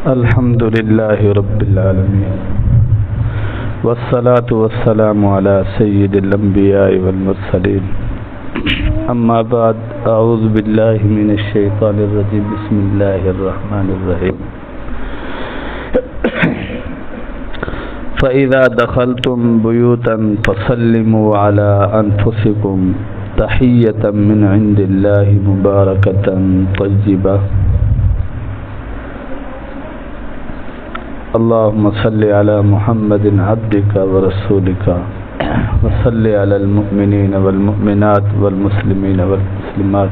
الحمد للہ رب العالمین والصلاة والسلام علی سید الانبیاء والمرسلین اما بعد اعوذ باللہ من الشیطان الرجیم بسم اللہ الرحمن الرحیم فَإِذَا دَخَلْتُمْ بُيُوتًا فَسَلِّمُوا عَلَىٰ أَنفُسِكُمْ تَحِيَّةً مِّنْ عِندِ اللَّهِ مُبَارَكَةً طَيِّبَةً اللهم صل على محمد عبدك ورسولك وصل على المؤمنين والمؤمنات والمسلمين والمسلمات.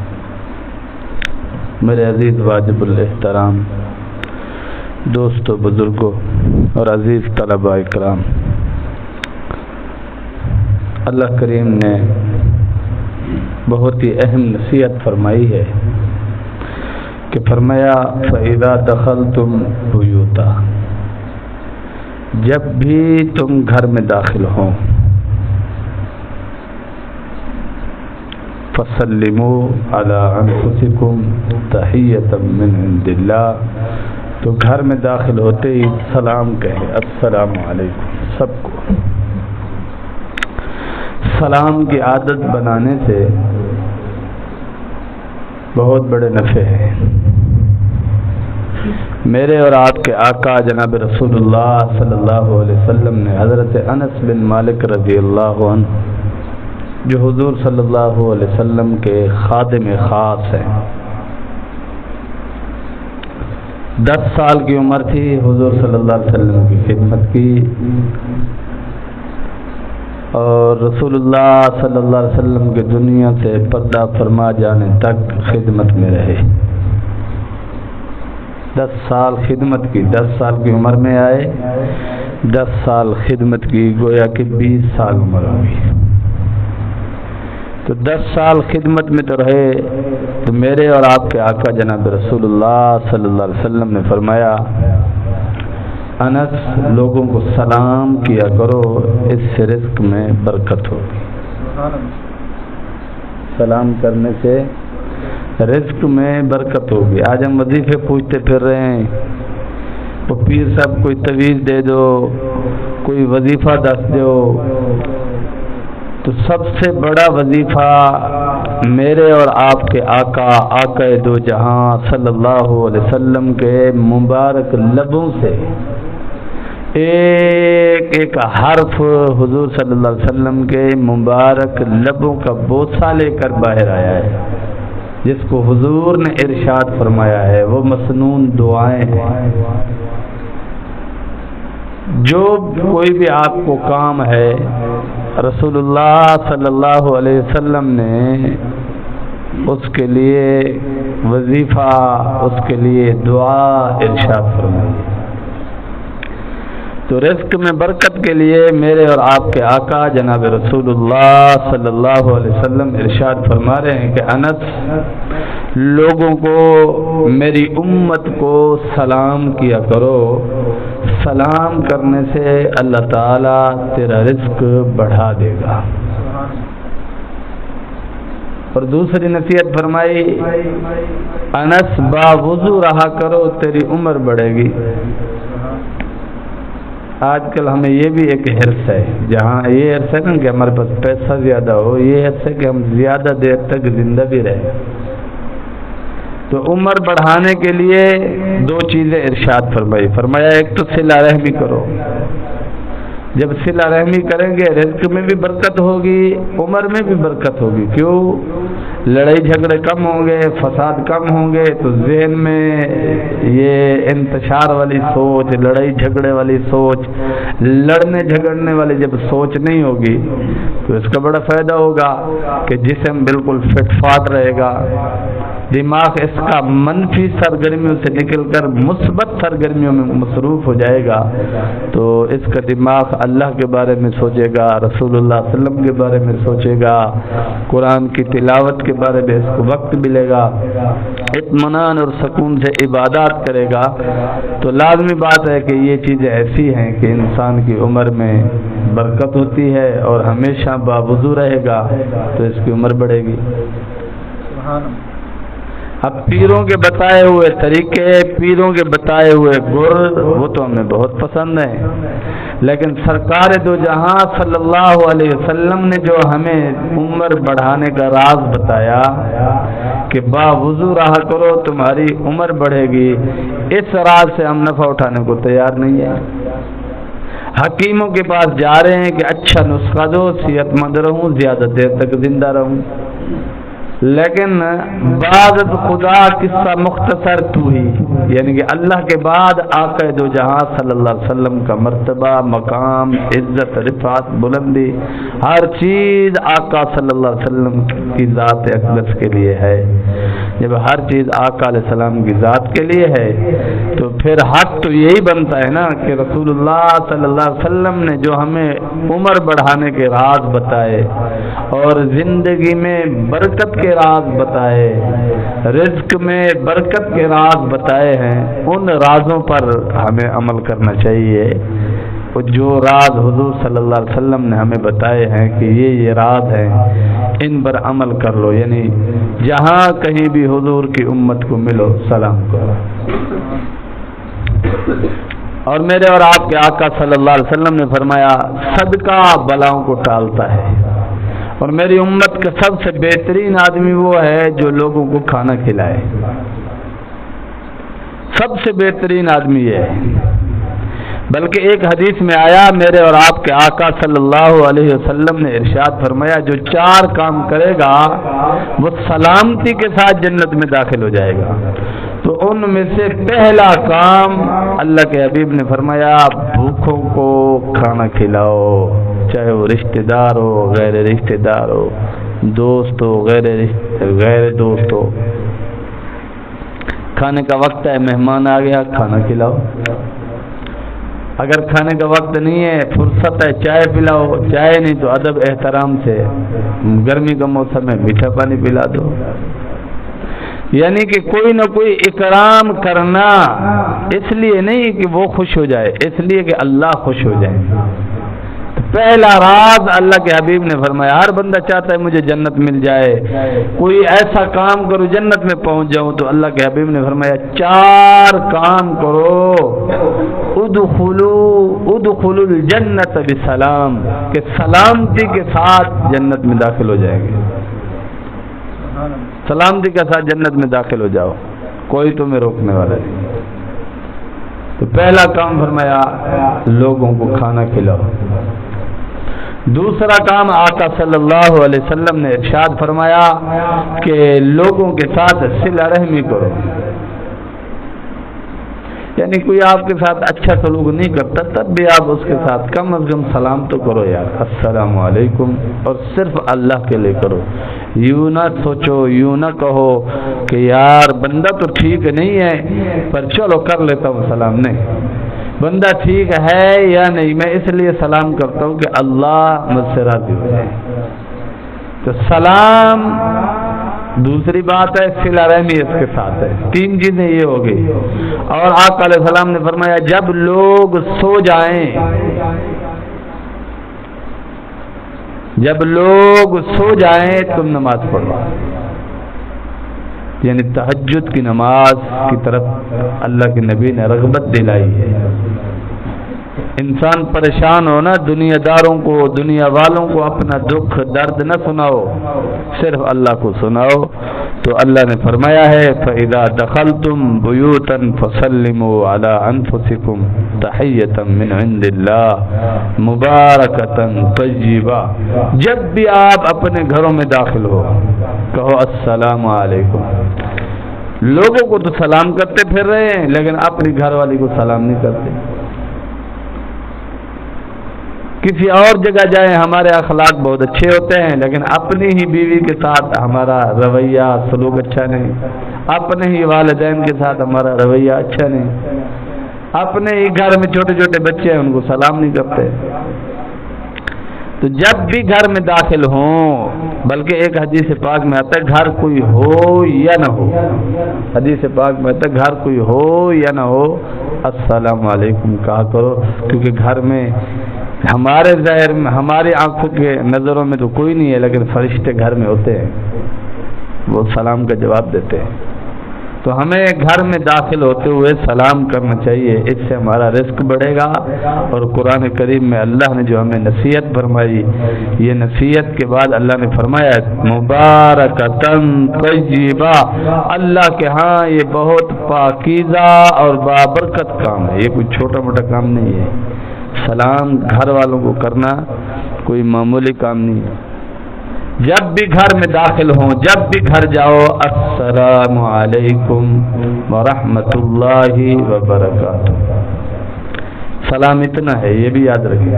میرے عزیز واجب الاحترام دوستو، بزرگوں اور عزیز طلباء اکرام، اللہ کریم نے بہت ہی اہم نصیحت فرمائی ہے کہ فرمایا فَإِذَا دَخَلْتُمْ بُيُوتًا، جب بھی تم گھر میں داخل ہو، فَسَلِّمُوا عَلَىٰ أَنفُسِكُمْ تَحِيَّةً مِّنْ عِندِ اللَّهِ، تو گھر میں داخل ہوتے ہی سلام کہے، السلام علیکم. سب کو سلام کی عادت بنانے سے بہت بڑے نفع ہیں. میرے اور آپ کے آقا جناب رسول اللہ صلی اللہ علیہ وسلم نے حضرت انس بن مالک رضی اللہ عنہ، جو حضور صلی اللہ علیہ وسلم کے خادم خاص ہیں، 10 سال کی عمر تھی، حضور صلی اللہ علیہ وسلم کی خدمت کی اور رسول اللہ صلی اللہ علیہ وسلم کے دنیا سے پردہ فرما جانے تک خدمت میں رہے. 10 سال خدمت کی، 10 سال کی عمر میں آئے، 10 سال خدمت کی، گویا کہ 20 سال عمر ہوئی. تو 10 سال خدمت میں تو رہے. تو میرے اور آپ کے آقا جناب رسول اللہ صلی اللہ علیہ وسلم نے فرمایا، انس لوگوں کو سلام کیا کرو، اس سے رزق میں برکت ہوگی. سلام کرنے سے رزق میں برکت ہوگی. آج ہم وظیفے پوچھتے پھر رہے ہیں، وہ پیر صاحب کوئی تعویذ دے دو، کوئی وظیفہ دس دو. تو سب سے بڑا وظیفہ میرے اور آپ کے آقا دو جہاں صلی اللہ علیہ وسلم کے مبارک لبوں سے ایک ایک حرف حضور صلی اللہ علیہ وسلم کے مبارک لبوں کا بوسہ لے کر باہر آیا ہے، جس کو حضور نے ارشاد فرمایا ہے. وہ مسنون دعائیں ہیں. جو کوئی بھی آپ کو کام ہے، رسول اللہ صلی اللہ علیہ وسلم نے اس کے لیے وظیفہ، اس کے لیے دعا ارشاد فرمائی. تو رزق میں برکت کے لیے میرے اور آپ کے آقا جناب رسول اللہ صلی اللہ علیہ وسلم ارشاد فرما رہے ہیں کہ انس لوگوں کو، میری امت کو سلام کیا کرو. سلام کرنے سے اللہ تعالیٰ تیرا رزق بڑھا دے گا. اور دوسری نصیحت فرمائی، انس باوضو رہا کرو، تیری عمر بڑھے گی. آج کل ہمیں یہ بھی ایک حرص ہے، جہاں یہ حرص ہے نا کہ ہمارے پاس پیسہ زیادہ ہو، یہ حرص ہے کہ ہم زیادہ دیر تک زندہ بھی رہیں. تو عمر بڑھانے کے لیے 2 چیزیں ارشاد فرمایا ایک تو صلہ رحمی کرو. جب صلہ رحمی کریں گے رزق میں بھی برکت ہوگی، عمر میں بھی برکت ہوگی. کیوں؟ لڑائی جھگڑے کم ہوں گے، فساد کم ہوں گے، تو ذہن میں یہ انتشار والی سوچ، لڑائی جھگڑے والی سوچ، لڑنے جھگڑنے والی جب سوچ نہیں ہوگی تو اس کا بڑا فائدہ ہوگا کہ جسم بالکل فٹ فاٹ رہے گا. دماغ اس کا منفی سرگرمیوں سے نکل کر مثبت سرگرمیوں میں مصروف ہو جائے گا. تو اس کا دماغ اللہ کے بارے میں سوچے گا، رسول اللہ صلی اللہ علیہ وسلم کے بارے میں سوچے گا، قرآن کی تلاوت کے بارے میں اس کو وقت ملے گا، اطمینان اور سکون سے عبادات کرے گا. تو لازمی بات ہے کہ یہ چیزیں ایسی ہیں کہ انسان کی عمر میں برکت ہوتی ہے اور ہمیشہ باوضو رہے گا تو اس کی عمر بڑھے گی. اب پیروں کے بتائے ہوئے طریقے، پیروں کے بتائے ہوئے گر، وہ تو ہمیں بہت پسند ہیں، لیکن سرکار دو جہاں صلی اللہ علیہ وسلم نے جو ہمیں عمر بڑھانے کا راز بتایا کہ باوضو رہا کرو تمہاری عمر بڑھے گی، اس راز سے ہم نفع اٹھانے کو تیار نہیں ہیں۔ حکیموں کے پاس جا رہے ہیں کہ اچھا نسخہ دو، صحت مند رہوں، زیادہ دیر تک زندہ رہوں، لیکن بعد خدا قصہ مختصر تو ہی، یعنی کہ اللہ کے بعد آقا دو جہاں صلی اللہ علیہ وسلم کا مرتبہ، مقام، عزت، رفعت، بلندی، ہر چیز آقا صلی اللہ علیہ وسلم کی ذات اقدس کے لیے ہے۔ جب ہر چیز آقا علیہ السلام کی ذات کے لیے ہے تو پھر حق تو یہی بنتا ہے نا کہ رسول اللہ صلی اللہ علیہ وسلم نے جو ہمیں عمر بڑھانے کے راز بتائے اور زندگی میں برکت کے راز بتائے، رزق میں برکت کے راز بتائے ہیں، ان رازوں پر ہمیں عمل کرنا چاہیے۔ جو راز حضور صلی اللہ علیہ وسلم نے ہمیں بتائے ہیں کہ یہ راز ہیں، ان پر عمل کر لو، یعنی جہاں کہیں بھی حضور کی امت کو ملو سلام کرو۔ اور میرے اور آپ کے آقا صلی اللہ علیہ وسلم نے فرمایا صدقہ بلاؤں کو ٹالتا ہے، اور میری امت کا سب سے بہترین آدمی وہ ہے جو لوگوں کو کھانا کھلائے، سب سے بہترین آدمی یہ ہے۔ بلکہ ایک حدیث میں آیا میرے اور آپ کے آقا صلی اللہ علیہ وسلم نے ارشاد فرمایا جو 4 کام کرے گا وہ سلامتی کے ساتھ جنت میں داخل ہو جائے گا، تو ان میں سے پہلا کام اللہ کے حبیب نے فرمایا بھوکوں کو کھانا کھلاؤ، چاہے وہ رشتہ دار ہو، غیر رشتہ دار ہو، دوست ہو، غیر دوست ہو۔ کھانے کا وقت ہے، مہمان آ گیا، کھانا کھلاؤ۔ اگر کھانے کا وقت نہیں ہے، فرصت ہے، چائے پلاؤ، چائے نہیں تو ادب احترام سے گرمی کا موسم ہے میٹھا پانی پلا دو۔ یعنی کہ کوئی نہ کوئی اکرام کرنا، اس لیے نہیں کہ وہ خوش ہو جائے، اس لیے کہ اللہ خوش ہو جائے۔ تو پہلا راز اللہ کے حبیب نے فرمایا، ہر بندہ چاہتا ہے مجھے جنت مل جائے، کوئی ایسا کام کرو جنت میں پہنچ جاؤں، تو اللہ کے حبیب نے فرمایا 4 کام کرو، ادخلوا الجنت بسلام، کہ سلامتی کے ساتھ جنت میں داخل ہو جائیں گے، سلامتی کے ساتھ جنت میں داخل ہو جاؤ، کوئی تمہیں روکنے والا نہیں۔ تو پہلا کام فرمایا لوگوں کو کھانا کھلاؤ۔ دوسرا کام آقا صلی اللہ علیہ وسلم نے ارشاد فرمایا کہ لوگوں کے ساتھ صلہ رحمی کرو، یعنی کوئی آپ کے ساتھ اچھا سلوک نہیں کرتا تب بھی آپ اس کے ساتھ کم از کم سلام تو کرو، یار السلام علیکم، اور صرف اللہ کے لیے کرو۔ یوں نہ سوچو، یوں نہ کہو کہ یار بندہ تو ٹھیک نہیں ہے پر چلو کر لیتا ہوں سلام، نہیں، بندہ ٹھیک ہے یا نہیں، میں اس لیے سلام کرتا ہوں کہ اللہ مجھ سے راضی ہو جائے۔ تو سلام دوسری بات ہے، صلہ رحمی اس کے ساتھ ہے، 3 چیزیں یہ ہو گئی۔ اور آقا علیہ السلام نے فرمایا جب لوگ سو جائیں، جب لوگ سو جائیں تم نماز پڑھو، یعنی تہجد کی نماز کی طرف اللہ کے نبی نے رغبت دلائی ہے۔ انسان پریشان ہو نا، دنیا داروں کو، دنیا والوں کو اپنا دکھ درد نہ سناؤ، صرف اللہ کو سناؤ۔ تو اللہ نے فرمایا ہے فَإِذَا دَخَلْتُمْ بُيُوتًا فَسَلِّمُوا عَلَىٰ أَنفُسِكُمْ تَحِيَّةً مِّنْ عِندِ اللَّهِ مُبَارَكَةً طَيِّبَةً، جب بھی آپ اپنے گھروں میں داخل ہو کہو السلام علیکم۔ لوگوں کو تو سلام کرتے پھر رہے ہیں لیکن اپنی گھر والی کو سلام نہیں کرتے۔ کسی اور جگہ جائیں ہمارے اخلاق بہت اچھے ہوتے ہیں لیکن اپنی ہی بیوی کے ساتھ ہمارا رویہ سلوک اچھا نہیں، اپنے ہی والدین کے ساتھ ہمارا رویہ اچھا نہیں، اپنے ہی گھر میں چھوٹے چھوٹے بچے ہیں ان کو سلام نہیں کرتے۔ تو جب بھی گھر میں داخل ہوں، بلکہ ایک حدیث پاک میں آتا ہے گھر کوئی ہو یا نہ ہو، حدیث پاک میں آتا ہے گھر کوئی ہو یا نہ ہو السلام علیکم کہا کرو، کیونکہ گھر میں ہمارے ظاہر میں، ہماری آنکھوں کے نظروں میں تو کوئی نہیں ہے لیکن فرشتے گھر میں ہوتے ہیں، وہ سلام کا جواب دیتے ہیں۔ تو ہمیں گھر میں داخل ہوتے ہوئے سلام کرنا چاہیے، اس سے ہمارا رزق بڑھے گا۔ اور قرآن کریم میں اللہ نے جو ہمیں نصیحت فرمائی، یہ نصیحت کے بعد اللہ نے فرمایا مبارکتن طیبہ، اللہ کے ہاں یہ بہت پاکیزہ اور بابرکت کام ہے، یہ کوئی چھوٹا موٹا کام نہیں ہے۔ سلام گھر والوں کو کرنا کوئی معمولی کام نہیں ہے۔ جب بھی گھر میں داخل ہوں، جب بھی گھر جاؤ، السلام علیکم ورحمۃ اللہ وبرکاتہ، سلام اتنا ہے، یہ بھی یاد رکھیں۔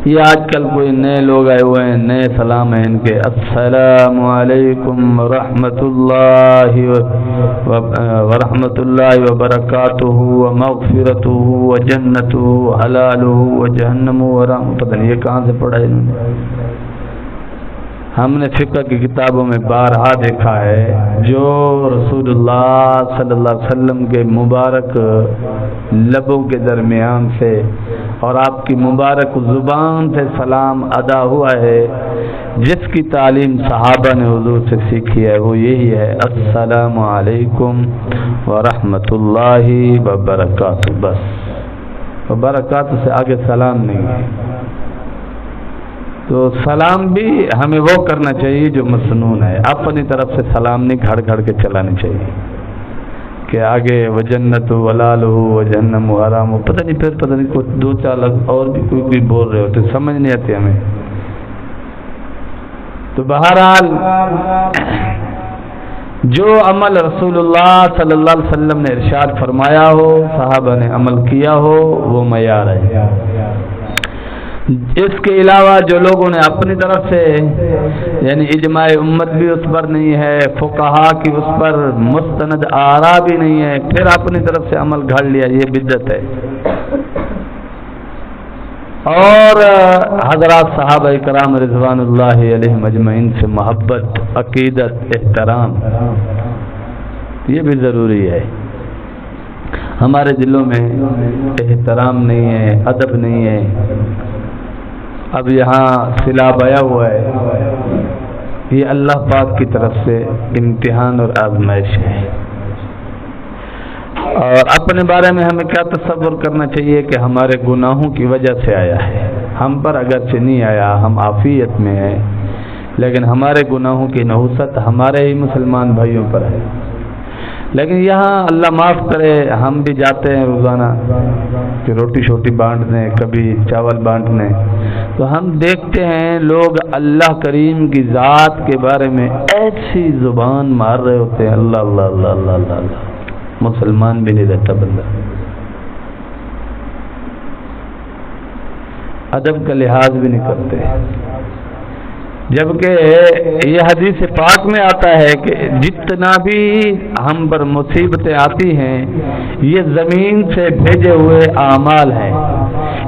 یہ آج کل کوئی نئے لوگ آئے ہوئے ہیں، نئے سلام ہیں ان کے، السلام علیکم ورحمۃ اللہ وبرکاتہ ومغفرتہ وجنتہ حلالہ وجہنم ورحمہ، پتہ نہیں یہ کہاں سے پڑھا انہوں نے۔ ہم نے فقہ کی کتابوں میں بارہا دیکھا ہے، جو رسول اللہ صلی اللہ علیہ وسلم کے مبارک لبوں کے درمیان سے اور آپ کی مبارک زبان سے سلام ادا ہوا ہے، جس کی تعلیم صحابہ نے حضور سے سیکھی ہے، وہ یہی ہے، السلام علیکم ورحمۃ اللہ وبرکاتہ، بس وبرکاتہ سے آگے سلام نہیں ہے۔ تو سلام بھی ہمیں وہ کرنا چاہیے جو مسنون ہے، اپنی طرف سے سلام نہیں گھڑ گھڑ کے چلانے چاہیے کہ آگے وجنت ولالہ وجہنم حرام، پتہ نہیں کوئی دو چار لفظ اور بھی کوئی بول رہے ہوتے، سمجھ نہیں آتے ہمیں۔ تو بہرحال جو عمل رسول اللہ صلی اللہ علیہ وسلم نے ارشاد فرمایا ہو، صحابہ نے عمل کیا ہو، وہ معیار ہے۔ اس کے علاوہ جو لوگوں نے اپنی طرف سے، یعنی اجماع امت بھی اس پر نہیں ہے، فقہا کی اس پر مستند آراء بھی نہیں ہے، پھر اپنی طرف سے عمل گھڑ لیا، یہ بدعت ہے۔ اور حضرات صحابہ کرام رضوان اللہ علیہم اجمعین سے محبت، عقیدت، احترام، یہ بھی ضروری ہے۔ ہمارے دلوں میں احترام نہیں ہے، ادب نہیں ہے۔ اب یہاں سیلاب آیا ہوا ہے، یہ اللہ پاک کی طرف سے امتحان اور آزمائش ہے۔ اور اپنے بارے میں ہمیں کیا تصور کرنا چاہیے کہ ہمارے گناہوں کی وجہ سے آیا ہے، ہم پر اگرچہ نہیں آیا، ہم عافیت میں ہیں، لیکن ہمارے گناہوں کی نحوست ہمارے ہی مسلمان بھائیوں پر ہے۔ لیکن یہاں اللہ معاف کرے، ہم بھی جاتے ہیں روزانہ کہ روٹی شوٹی بانٹنے، کبھی چاول بانٹنے، تو ہم دیکھتے ہیں لوگ اللہ کریم کی ذات کے بارے میں ایسی زبان مار رہے ہوتے ہیں، اللہ اللہ اللہ اللہ اللہ اللہ، مسلمان بھی نہیں رہتا بندہ، ادب کا لحاظ بھی نہیں کرتے۔ جبکہ یہ حدیث پاک میں آتا ہے کہ جتنا بھی ہم پر مصیبتیں آتی ہیں، یہ زمین سے بھیجے ہوئے اعمال ہیں،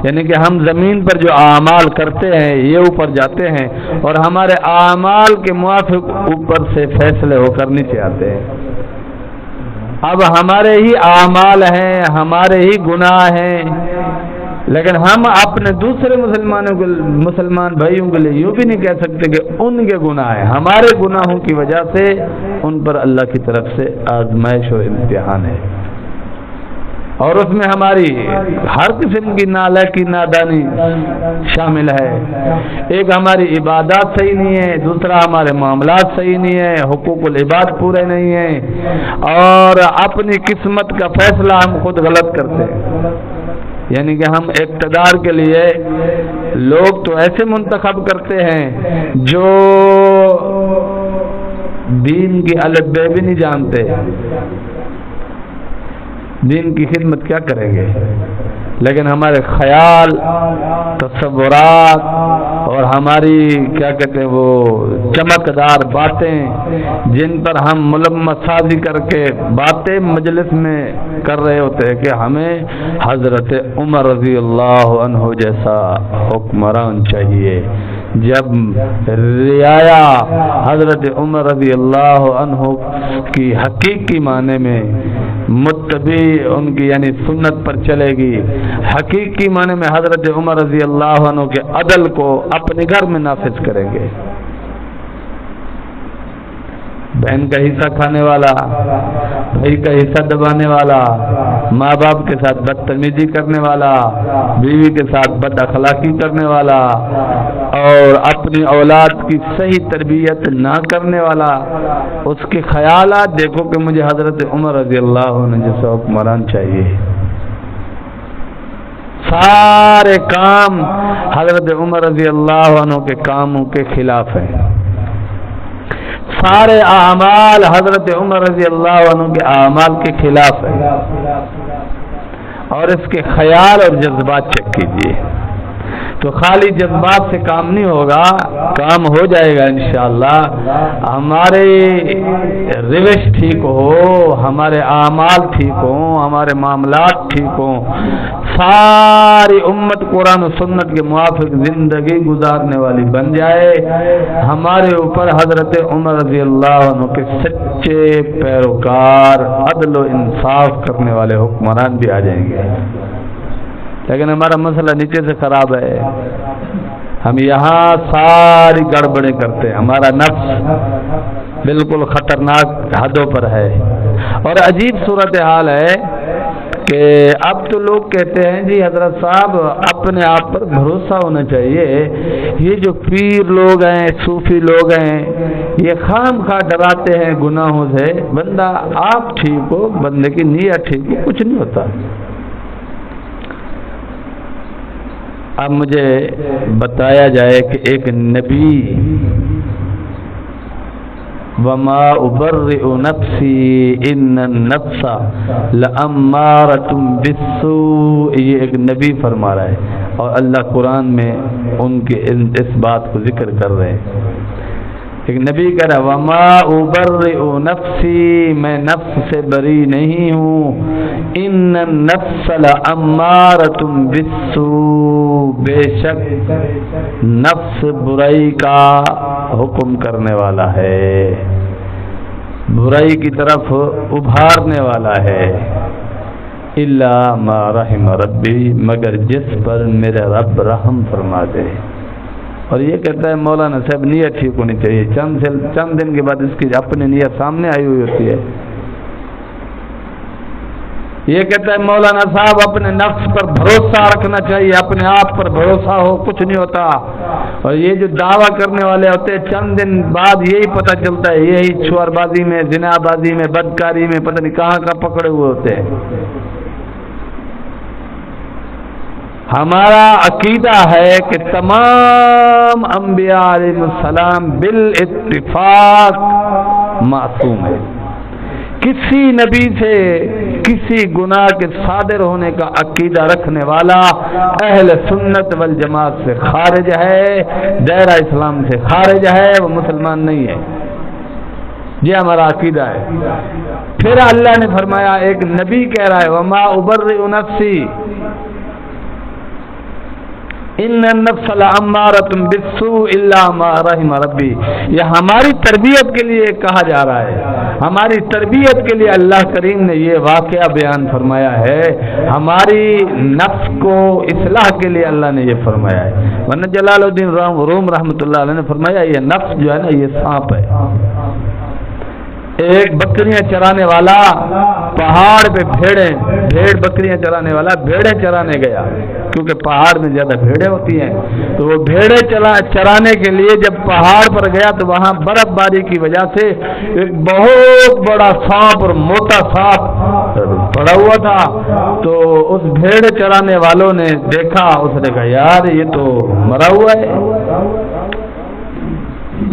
یعنی کہ ہم زمین پر جو اعمال کرتے ہیں یہ اوپر جاتے ہیں اور ہمارے اعمال کے موافق اوپر سے فیصلے ہو کر نیچے آتے ہیں۔ اب ہمارے ہی اعمال ہیں، ہمارے ہی گناہ ہیں، لیکن ہم اپنے دوسرے مسلمان بھائیوں کے لیے یوں بھی نہیں کہہ سکتے کہ ان کے گناہ ہیں، ہمارے گناہوں کی وجہ سے ان پر اللہ کی طرف سے آزمائش اور امتحان ہے، اور اس میں ہماری ہر قسم کی نالائکی نادانی شامل ہے۔ ایک ہماری عبادات صحیح نہیں ہے، دوسرا ہمارے معاملات صحیح نہیں ہے، حقوق العباد پورے نہیں ہیں، اور اپنی قسمت کا فیصلہ ہم خود غلط کرتے ہیں۔ یعنی کہ ہم اقتدار کے لیے لوگ تو ایسے منتخب کرتے ہیں جو دین کی الف بے بھی نہیں جانتے، دین کی خدمت کیا کریں گے، لیکن ہمارے خیال، تصورات اور ہماری کیا کہتے ہیں وہ چمکدار باتیں، جن پر ہم ملمت سازی کر کے باتیں مجلس میں کر رہے ہوتے ہیں کہ ہمیں حضرت عمر رضی اللہ عنہ جیسا حکمران چاہیے۔ جب رعایا حضرت عمر رضی اللہ عنہ کی حقیقی معنی میں متبع ان کی یعنی سنت پر چلے گی، حقیقی معنی میں حضرت عمر رضی اللہ عنہ کے عدل کو اپنے گھر میں نافذ کریں گے، بہن کا حصہ کھانے والا، بھائی کا حصہ دبانے والا، ماں باپ کے ساتھ بدتمیزی کرنے والا، بیوی کے ساتھ بد اخلاقی کرنے والا، اور اپنی اولاد کی صحیح تربیت نہ کرنے والا، اس کے خیالات دیکھو کہ مجھے حضرت عمر رضی اللہ عنہ جیسا حکمران چاہیے۔ سارے کام حضرت عمر رضی اللہ عنہ کے کاموں کے خلاف ہیں، سارے اعمال حضرت عمر رضی اللہ عنہ کے اعمال کے خلاف ہیں، اور اس کے خیال اور جذبات چیک کیجیے، تو خالی جذبات سے کام نہیں ہوگا، کام ہو جائے گا انشاءاللہ۔ ہمارے روش ٹھیک ہو، ہمارے اعمال ٹھیک ہوں، ہمارے معاملات ٹھیک ہوں، ساری امت قرآن و سنت کے موافق زندگی گزارنے والی بن جائے، ہمارے اوپر حضرت عمر رضی اللہ عنہ کے سچے پیروکار، عدل و انصاف کرنے والے حکمران بھی آ جائیں گے۔ لیکن ہمارا مسئلہ نیچے سے خراب ہے، ہم یہاں ساری گڑبڑیں کرتے ہیں، ہمارا نفس بالکل خطرناک حدوں پر ہے، اور عجیب صورتحال ہے کہ اب تو لوگ کہتے ہیں جی حضرت صاحب اپنے آپ پر بھروسہ ہونا چاہیے، یہ جو پیر لوگ ہیں، صوفی لوگ ہیں، یہ خام خواہ ڈراتے ہیں گناہوں سے، بندہ آپ ٹھیک ہو، بندے کی نیت ٹھیک ہو، کچھ نہیں ہوتا۔ اب مجھے بتایا جائے کہ ایک نبی، وَمَا أُبَرِّئُ نَفْسِي إِنَّ النَّفْسَ لَأَمَّارَةٌ بِالسُّوءِ، یہ ایک نبی فرما رہا ہے، اور اللہ قرآن میں ان کے اس بات کو ذکر کر رہے ہیں۔ ایک نبی کہہ رہا وَمَا أُبَرِّئُ نَفْسِي، میں نفس سے بری نہیں ہوں، إِنَّ النَّفْسَ لَأَمَّارَةٌ بِالسُّوءِ، بے شک نفس برائی کا حکم کرنے والا ہے، برائی کی طرف ابھارنے والا ہے، إِلَّا مَا رَحِمَ رَبِّي، مگر جس پر میرے رب رحم فرما دے۔ اور یہ کہتا ہے مولانا صاحب نیت ٹھیک ہونی چاہیے، چند دن کے بعد اس کی اپنی نیت سامنے آئی ہوئی ہوتی ہے۔ یہ کہتا ہے مولانا صاحب اپنے نفس پر بھروسہ رکھنا چاہیے، اپنے آپ پر بھروسہ ہو، کچھ نہیں ہوتا۔ اور یہ جو دعویٰ کرنے والے ہوتے ہیں چند دن بعد یہی پتہ چلتا ہے، یہی چھوار بازی میں، زنا بازی میں، بدکاری میں پتہ نہیں کہاں کہاں پکڑے ہوئے ہوتے ہیں۔ ہمارا عقیدہ ہے کہ تمام انبیاء علیہ السلام بالاتفاق معصوم ہے، کسی نبی سے کسی گناہ کے صادر ہونے کا عقیدہ رکھنے والا اہل سنت والجماعت سے خارج ہے، دائرہ اسلام سے خارج ہے، وہ مسلمان نہیں ہے، یہ ہمارا عقیدہ ہے۔ پھر اللہ نے فرمایا، ایک نبی کہہ رہا ہے وما ابرئ نفسی ان النفس لامارۃ بالسوء الا ما رحم ربی، یہ ہماری تربیت کے لیے کہا جا رہا ہے، ہماری تربیت کے لیے اللہ کریم نے یہ واقعہ بیان فرمایا ہے، ہماری نفس کو اصلاح کے لیے اللہ نے یہ فرمایا ہے۔ ورنہ جلال الدین روم رحمۃ اللہ علیہ نے فرمایا یہ نفس جو ہے نا یہ سانپ ہے۔ ایک بکریاں چرانے والا پہاڑ پہ بھیڑ بکریاں چرانے والا بھیڑیں چرانے گیا، کیونکہ پہاڑ میں زیادہ بھیڑیں ہوتی ہیں، تو وہ بھیڑیں چرانے کے لیے جب پہاڑ پر گیا تو وہاں برف باری کی وجہ سے ایک بہت بڑا سانپ اور موٹا سانپ پڑا ہوا تھا، تو اس بھیڑ چرانے والوں نے دیکھا، اس نے کہا یار یہ تو مرا ہوا ہے،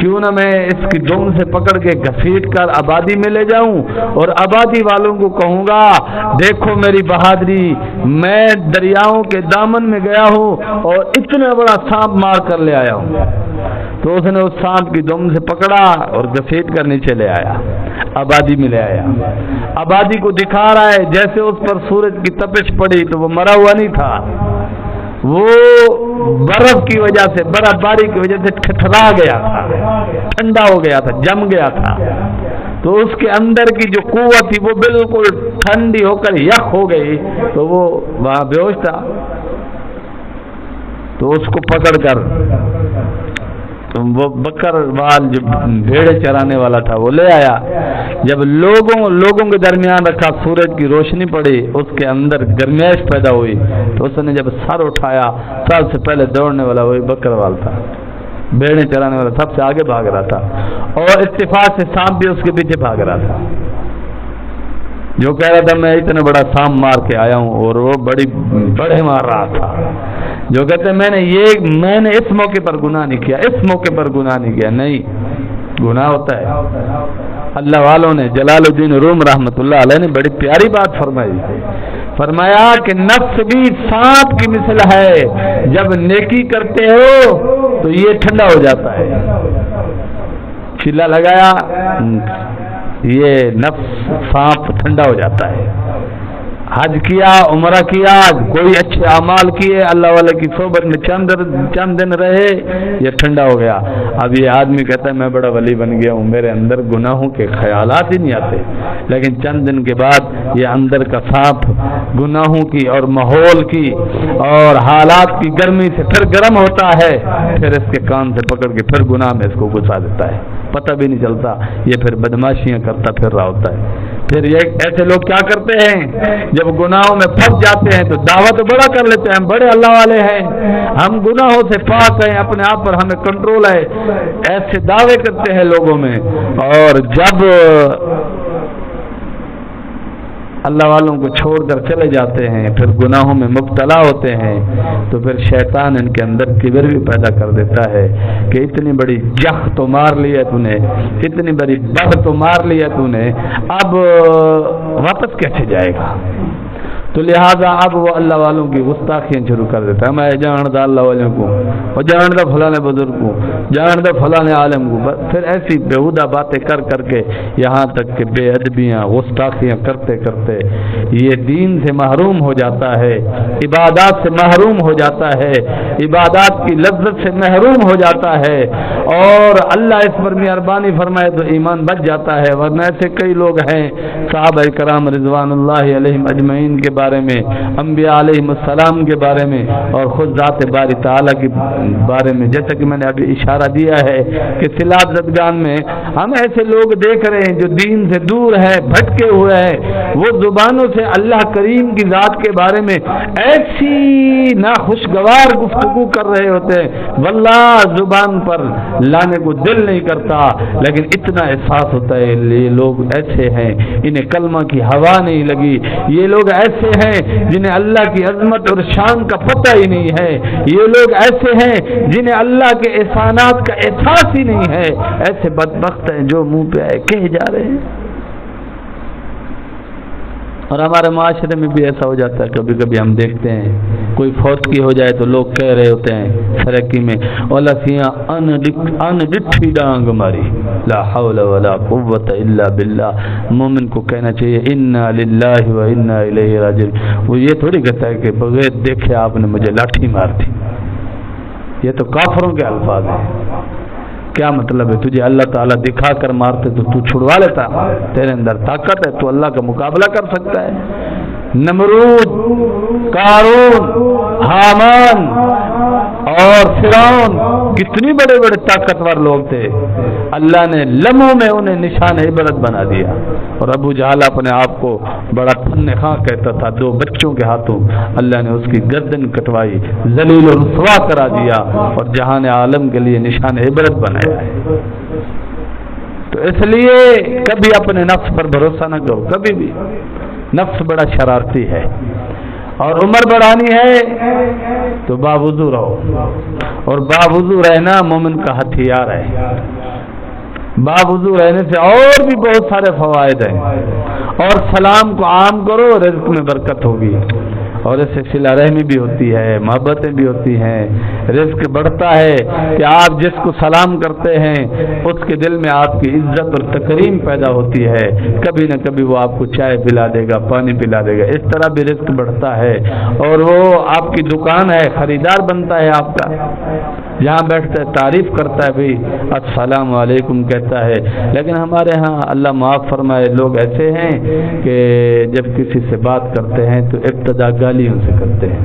کیوں نہ میں اس کی دم سے پکڑ کے گھسیٹ کر آبادی میں لے جاؤں اور آبادی والوں کو کہوں گا دیکھو میری بہادری، میں دریاؤں کے دامن میں گیا ہوں اور اتنا بڑا سانپ مار کر لے آیا ہوں۔ تو اس نے اس سانپ کی دم سے پکڑا اور گھسیٹ کر نیچے لے آیا، آبادی میں لے آیا، آبادی کو دکھا رہا ہے جیسے اس پر سورج کی تپش پڑی تو وہ مرا ہوا نہیں تھا، وہ برف کی وجہ سے، برف باری کی وجہ سے ٹھٹھرا گیا تھا، ٹھنڈا ہو گیا تھا، جم گیا تھا، تو اس کے اندر کی جو قوت تھی وہ بالکل ٹھنڈی ہو کر یخ ہو گئی، تو وہ وہاں بے ہوش تھا۔ تو اس کو پکڑ کر وہ بکر وال جو بھیڑے چرانے والا تھا وہ لے آیا. جب لوگوں کے درمیان رکھا، سورج کی روشنی پڑی، اس کے اندر گرمائش پیدا ہوئی، تو اس نے جب سر اٹھایا، سب سے پہلے دوڑنے والا وہی بکر وال تھا، بھیڑیں چرانے والا سب سے آگے بھاگ رہا تھا، اور اتفاق سے سانپ بھی اس کے پیچھے بھاگ رہا تھا، جو کہہ رہا تھا میں اتنا بڑا سانپ مار کے آیا ہوں، اور وہ بڑے مار رہا تھا، جو کہتے میں نے اس موقع پر گناہ نہیں کیا، اس موقع پر گناہ نہیں کیا. نہیں، گناہ ہوتا ہے. اللہ والوں نے، جلال الدین روم رحمۃ اللہ علیہ نے بڑی پیاری بات فرمایا کہ نفس بھی سانپ کی مثل ہے، جب نیکی کرتے ہو تو یہ ٹھنڈا ہو جاتا ہے. چلا لگایا، یہ نفس سانپ ٹھنڈا ہو جاتا ہے. حج کیا، عمرہ کیا، کوئی اچھے اعمال کیے، اللہ والے کی صحبت میں چند دن رہے، یہ ٹھنڈا ہو گیا. اب یہ آدمی کہتا ہے میں بڑا ولی بن گیا ہوں، میرے اندر گناہوں کے خیالات ہی نہیں آتے، لیکن چند دن کے بعد یہ اندر کا سانپ گناہوں کی اور ماحول کی اور حالات کی گرمی سے پھر گرم ہوتا ہے، پھر اس کے کان سے پکڑ کے پھر گناہ میں اس کو گھسا دیتا ہے، پتہ بھی نہیں چلتا، یہ پھر بدماشیاں کرتا پھر رہا ہوتا ہے. پھر یہ ایسے لوگ کیا کرتے ہیں، جب گناہوں میں پھنس جاتے ہیں تو دعویٰ تو بڑا کر لیتے ہیں، ہم بڑے اللہ والے ہیں، ہم گناہوں سے پاک ہیں، اپنے آپ پر ہمیں کنٹرول ہے، ایسے دعوے کرتے ہیں لوگوں میں. اور جب اللہ والوں کو چھوڑ کر چلے جاتے ہیں، پھر گناہوں میں مبتلا ہوتے ہیں، تو پھر شیطان ان کے اندر کبر بھی پیدا کر دیتا ہے کہ اتنی بڑی جخ تو مار لی ہے تو نے، اتنی بڑی بغ تو مار لی ہے تو نے، اب واپس کیسے جائے گا. تو لہذا اب وہ اللہ والوں کی گستاخیاں شروع کر دیتا ہے. میں جانتا اللہ والوں کو، اور جانتا فلاں بزرگ کو، جانتا فلاں عالم کو، پھر ایسی بےہودہ باتیں کر کے یہاں تک کہ بے ادبیاں گستاخیاں کرتے کرتے یہ دین سے محروم ہو جاتا ہے، عبادات سے محروم ہو جاتا ہے، عبادات کی لذت سے محروم ہو جاتا ہے، اور اللہ اس پر مہربانی فرمائے تو ایمان بچ جاتا ہے. ورنہ ایسے کئی لوگ ہیں، صحابہ کرام رضوان اللہ علیہم اجمعین کے بارے میں، انبیاء علیہ السلام کے بارے میں، اور خود ذات باری تعالیٰ کے بارے میں، جیسا کہ میں نے ابھی اشارہ دیا ہے کہ صلات زدگان میں ہم ایسے لوگ دیکھ رہے ہیں جو دین سے دور ہے، بھٹکے ہوئے ہیں، وہ زبانوں سے اللہ کریم کی ذات کے بارے میں ایسی ناخوشگوار گفتگو کر رہے ہوتے ہیں، واللہ زبان پر لانے کو دل نہیں کرتا، لیکن اتنا احساس ہوتا ہے یہ لوگ ایسے ہیں، انہیں کلمہ کی ہوا نہیں لگی، یہ لوگ ایسے ہیں جنہیں اللہ کی عظمت اور شان کا پتہ ہی نہیں ہے، یہ لوگ ایسے ہیں جنہیں اللہ کے احسانات کا احساس ہی نہیں ہے. ایسے بدبخت ہیں جو منہ پہ آئے کہے جا رہے ہیں. اور ہمارے معاشرے میں بھی ایسا ہو جاتا ہے، کبھی کبھی ہم دیکھتے ہیں کوئی فوت کی ہو جائے تو لوگ کہہ رہے ہوتے ہیں سرکی میں، اولا سیاں ان ڈٹھی ڈانگ ماری، لا حول ولا قوت الا باللہ. مومن کو کہنا چاہیے انا للہ و انا الیہ راجعون. وہ یہ تھوڑی کہتا ہے کہ بغیر دیکھے آپ نے مجھے لاٹھی مار دی. یہ تو کافروں کے الفاظ ہیں. کیا مطلب ہے؟ تجھے اللہ تعالیٰ دکھا کر مارتے تو تو چھڑوا لیتا، تیرے اندر طاقت ہے، تو اللہ کا مقابلہ کر سکتا ہے. نمرود، قارون، حامان اور فرعون کتنی بڑے بڑے طاقتور لوگ تھے، اللہ نے لمحوں میں انہیں نشان عبرت بنا دیا. اور ابو جہل اپنے آپ کو بڑا فن خواں کہتا تھا، 2 بچوں کے ہاتھوں اللہ نے اس کی گردن کٹوائی، ذلیل و رسوا کرا دیا، اور جہان عالم کے لیے نشان عبرت بنایا ہے. تو اس لیے کبھی اپنے نفس پر بھروسہ نہ کرو، کبھی بھی. نفس بڑا شرارتی ہے، اور عمر بڑھانی ہے تو باوضو رہو، اور باوضو رہنا مومن کا ہتھیار ہے. باوضو رہنے سے اور بھی بہت سارے فوائد ہیں. اور سلام کو عام کرو، رزق میں برکت ہوگی، اور اس سے صلہ رحمی بھی ہوتی ہے، محبتیں بھی ہوتی ہیں، رزق بڑھتا ہے کہ آپ جس کو سلام کرتے ہیں اس کے دل میں آپ کی عزت اور تکریم پیدا ہوتی ہے. کبھی نہ کبھی وہ آپ کو چائے پلا دے گا، پانی پلا دے گا، اس طرح بھی رزق بڑھتا ہے. اور وہ آپ کی دکان ہے، خریدار بنتا ہے آپ کا، جہاں بیٹھتا ہے تعریف کرتا ہے، بھئی السلام علیکم کہتا ہے. لیکن ہمارے ہاں اللہ معاف فرمائے لوگ ایسے ہیں کہ جب کسی سے بات کرتے ہیں تو ابتدا گالیوں سے کرتے ہیں.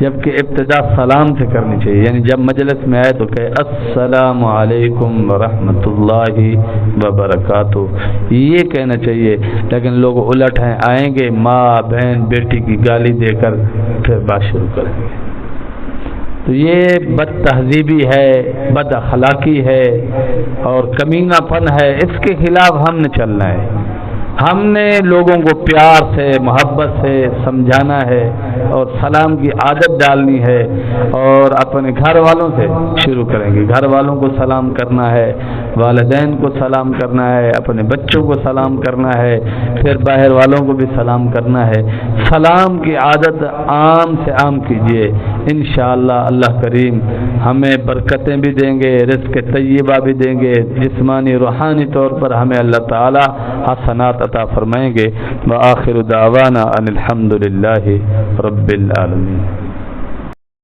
جبکہ ابتدا سلام سے کرنی چاہیے، یعنی جب مجلس میں آئے تو کہے السلام علیکم ورحمۃ اللہ وبرکاتہ، یہ کہنا چاہیے۔ لیکن لوگ الٹ ہیں، آئیں گے ماں بہن بیٹی کی گالی دے کر پھر بات شروع کریں گے، تو یہ بد تہذیبی ہے، بد اخلاقی ہے اور کمینہ پن ہے۔ اس کے خلاف ہم نے چلنا ہے، ہم نے لوگوں کو پیار سے محبت سے سمجھانا ہے اور سلام کی عادت ڈالنی ہے، اور اپنے گھر والوں سے شروع کریں گے، گھر والوں کو سلام کرنا ہے، والدین کو سلام کرنا ہے، اپنے بچوں کو سلام کرنا ہے، پھر باہر والوں کو بھی سلام کرنا ہے۔ سلام کی عادت عام سے عام کیجیے، انشاءاللہ اللہ کریم ہمیں برکتیں بھی دیں گے، رزق طیبہ بھی دیں گے، جسمانی روحانی طور پر ہمیں اللہ تعالی حسنات عطا فرمائیں گے۔ وآخر دعوانا ان الحمد للہ رب العالمین۔